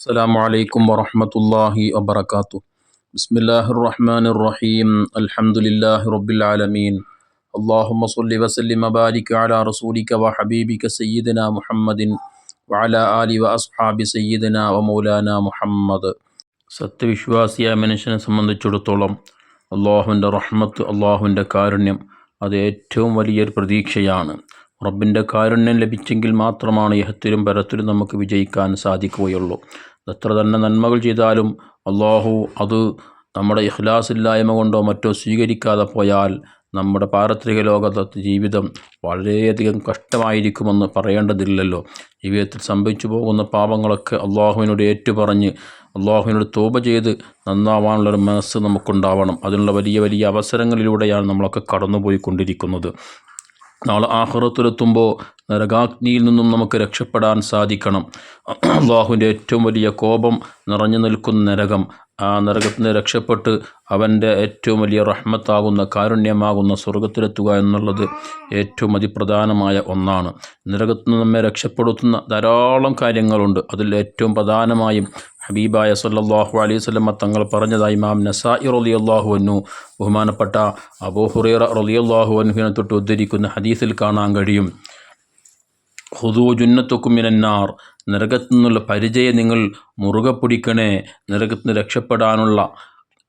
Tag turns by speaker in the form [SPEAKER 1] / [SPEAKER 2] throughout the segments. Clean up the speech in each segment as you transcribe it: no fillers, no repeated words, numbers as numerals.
[SPEAKER 1] السلام عليكم ورحمة الله وبركاته. بسم الله الرحمن الرحيم. الحمد لله رب العالمين. اللهم صل وسلم وبارك على رسولك وحبيبك سيدنا محمد وعلى آله وأصحاب سيدنا ومولانا محمد. സത്യവിശ്വാസിയായ മനുഷ്യനെ സംബന്ധിച്ചിടത്തോളം അള്ളാഹുവിൻ്റെ റഹ്മത്ത്, അള്ളാഹുവിൻ്റെ കാരുണ്യം അത് ഏറ്റവും വലിയൊരു പ്രതീക്ഷയാണ്. റബ്ബിൻ്റെ കാരുണ്യം ലഭിച്ചെങ്കിൽ മാത്രമാണ് ഇഹത്തിലും പരത്തിലും നമുക്ക് വിജയിക്കാൻ സാധിക്കുകയുള്ളൂ. എത്ര തന്നെ നന്മകൾ ചെയ്താലും അള്ളാഹു അത് നമ്മുടെ ഇഖ്ലാസില്ലായ്മ കൊണ്ടോ മറ്റോ സ്വീകരിക്കാതെ പോയാൽ നമ്മുടെ പാരത്രിക ലോകത്തെ ജീവിതം വളരെയധികം കഷ്ടമായിരിക്കുമെന്ന് പറയേണ്ടതില്ലല്ലോ. ജീവിതത്തിൽ സംഭവിച്ചു പോകുന്ന പാപങ്ങളൊക്കെ അള്ളാഹുവിനോട് ഏറ്റുപറഞ്ഞ് അള്ളാഹുവിനോട് തൗബ ചെയ്ത് നന്നാവാനുള്ളൊരു മനസ്സ് നമുക്കുണ്ടാവണം. അതിനുള്ള വലിയ വലിയ അവസരങ്ങളിലൂടെയാണ് നമ്മളൊക്കെ കടന്നുപോയിക്കൊണ്ടിരിക്കുന്നത്. നാളെ ആഖിറത്തിലെത്തുമ്പോൾ നരകാഗ്നിയിൽ നിന്നും നമുക്ക് രക്ഷപ്പെടാൻ സാധിക്കണം. അള്ളാഹുവിൻ്റെ ഏറ്റവും വലിയ കോപം നിറഞ്ഞു നിൽക്കുന്ന നരകം, ആ നരകത്തിൽ നിന്ന് രക്ഷപ്പെട്ട് അവൻ്റെ ഏറ്റവും വലിയ റഹ്മത്താകുന്ന കാരുണ്യമാകുന്ന സ്വർഗത്തിലെത്തുക എന്നുള്ളത് ഏറ്റവും അതിപ്രധാനമായ ഒന്നാണ്. നരകത്തിൽ നിന്ന് നമ്മെ രക്ഷപ്പെടുത്തുന്ന ധാരാളം കാര്യങ്ങളുണ്ട്. അതിൽ ഏറ്റവും പ്രധാനമായും ഹബീബായ സല്ലല്ലാഹു അലൈഹി വസല്ലമ തങ്ങൾ പറഞ്ഞതായി ഇമാം നസാഇ റളിയല്ലാഹു അൻഹു ബഹുമാനപ്പെട്ട അബൂ ഹുറൈറ റളിയല്ലാഹു അൻഹുവിനെ തൊട്ട് ഉദ്ധരിക്കുന്ന ഹദീസിൽ കാണാൻ കഴിയും. ഖുദൂ ജുന്നത്തുക്കും മിനന്നാർ, നരകത്തു നിന്നുള്ള പരിചയം നിങ്ങൾ മുറുകെ പിടിക്കണേ. നരകത്തിൽ നിന്ന് രക്ഷപ്പെടാനുള്ള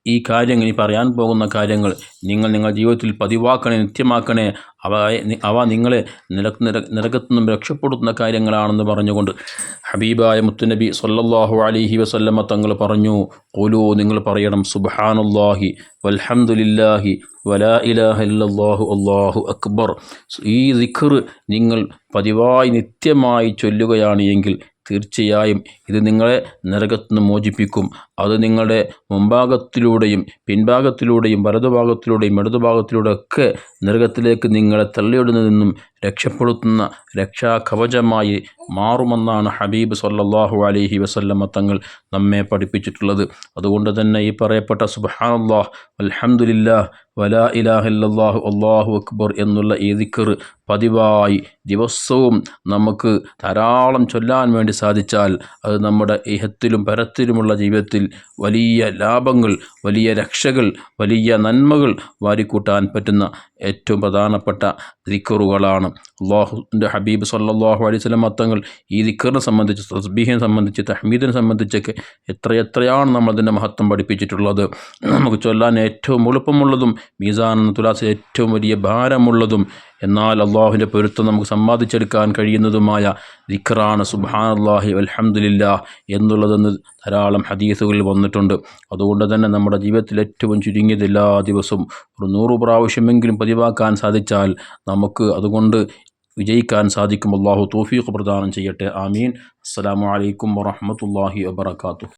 [SPEAKER 1] ഈ കാര്യങ്ങൾ, ഈ പറയാൻ പോകുന്ന കാര്യങ്ങൾ നിങ്ങളുടെ ജീവിതത്തിൽ പതിവാക്കണേ, നിത്യമാക്കണേ. അവ നിങ്ങളെ നരകത്തു നിന്നും രക്ഷപ്പെടുത്തുന്ന കാര്യങ്ങളാണെന്ന് പറഞ്ഞുകൊണ്ട് ഹബീബായ മുത്തുനബി സ്വല്ലല്ലാഹു അലൈഹി വസല്ലമ തങ്ങൾ പറഞ്ഞു, ഖുലൂ, നിങ്ങൾ പറയണം, സുബ്ഹാനല്ലാഹി വൽഹംദുലില്ലാഹി വലാ ഇലാഹ ഇല്ലല്ലാഹു അല്ലാഹു അക്ബർ. ഈ ദിക്ർ നിങ്ങൾ പതിവായി നിത്യമായി ചൊല്ലുകയാണ് എങ്കിൽ തീർച്ചയായും ഇത് നിങ്ങളെ നരകത്തുനിന്ന് മോചിപ്പിക്കും. അത് നിങ്ങളുടെ മുൻഭാഗത്തിലൂടെയും പിൻഭാഗത്തിലൂടെയും വലതുഭാഗത്തിലൂടെയും ഇടതുഭാഗത്തിലൂടെ ഒക്കെ നരകത്തിലേക്ക് നിങ്ങളെ തള്ളിയിടുന്നതിൽ രക്ഷപ്പെടുത്തുന്ന രക്ഷാകവചമായി മാറുമെന്നാണ് ഹബീബ് സല്ലല്ലാഹു അലൈഹി വസല്ലമ തങ്ങൾ നമ്മെ പഠിപ്പിച്ചിട്ടുള്ളത്. അതുകൊണ്ട് തന്നെ ഈ പറയപ്പെട്ട സുബ്ഹാനല്ലാഹ് അൽഹംദുലില്ലാഹ് വലാ ഇലാഹ ഇല്ലല്ലാഹു അല്ലാഹു അക്ബർ എന്നുള്ള ഈ ദിക്ർ പതിവായി ദിവസവും നമുക്ക് ധാരാളം ചൊല്ലാൻ വേണ്ടി സാധിച്ചാൽ അത് നമ്മുടെ ഇഹത്തിലും പരത്തിലുമുള്ള ജീവിതത്തിൽ വലിയ ലാഭങ്ങൾ, വലിയ രക്ഷകൾ, വലിയ നന്മകൾ വാരിക്കൂട്ടാൻ പറ്റുന്ന ഏറ്റവും പ്രധാനപ്പെട്ട ദിക്റുകളാണ്. അള്ളാഹുവിൻ്റെ ഹബീബ് സല്ലല്ലാഹു അലൈഹി വസല്ലം തങ്ങൾ ഈ ദിക്റിനെ സംബന്ധിച്ച്, തസ്ബീഹിനെ സംബന്ധിച്ച്, തഹ്മീദിനെ സംബന്ധിച്ചൊക്കെ എത്രയാണ് നമ്മളതിൻ്റെ മഹത്വം പഠിപ്പിച്ചിട്ടുള്ളത്. നമുക്ക് ചൊല്ലാൻ ഏറ്റവും എളുപ്പമുള്ളതും മീസാൻ തുലാസിൽ ഏറ്റവും വലിയ ഭാരമുള്ളതും എന്നാൽ അള്ളാഹുവിൻ്റെ പൊരുത്തം നമുക്ക് സമ്പാദിച്ചെടുക്കാൻ കഴിയുന്നതുമായ ദിക്റാണ് സുബ്ഹാനല്ലാഹി വൽഹംദുലില്ലാഹ് എന്നുള്ളതെന്ന് ധാരാളം ഹദീസുകളിൽ വന്നിട്ടുണ്ട്. അതുകൊണ്ട് തന്നെ നമ്മുടെ ജീവിതത്തിൽ ഏറ്റവും ചുരുങ്ങിയത് എല്ലാ ദിവസവും ഒരു 100 പ്രാവശ്യമെങ്കിലും പതിവാക്കാൻ സാധിച്ചാൽ നമുക്ക് അതുകൊണ്ട് വിജയിക്കാൻ സാധിക്കും. അല്ലാഹു തൗഫീഖ് പ്രദാനം ചെയ്യട്ടെ. ആമീൻ. അസ്സലാമു അലൈക്കും വറഹ്മത്തുള്ളാഹി വബറകാതുഹു.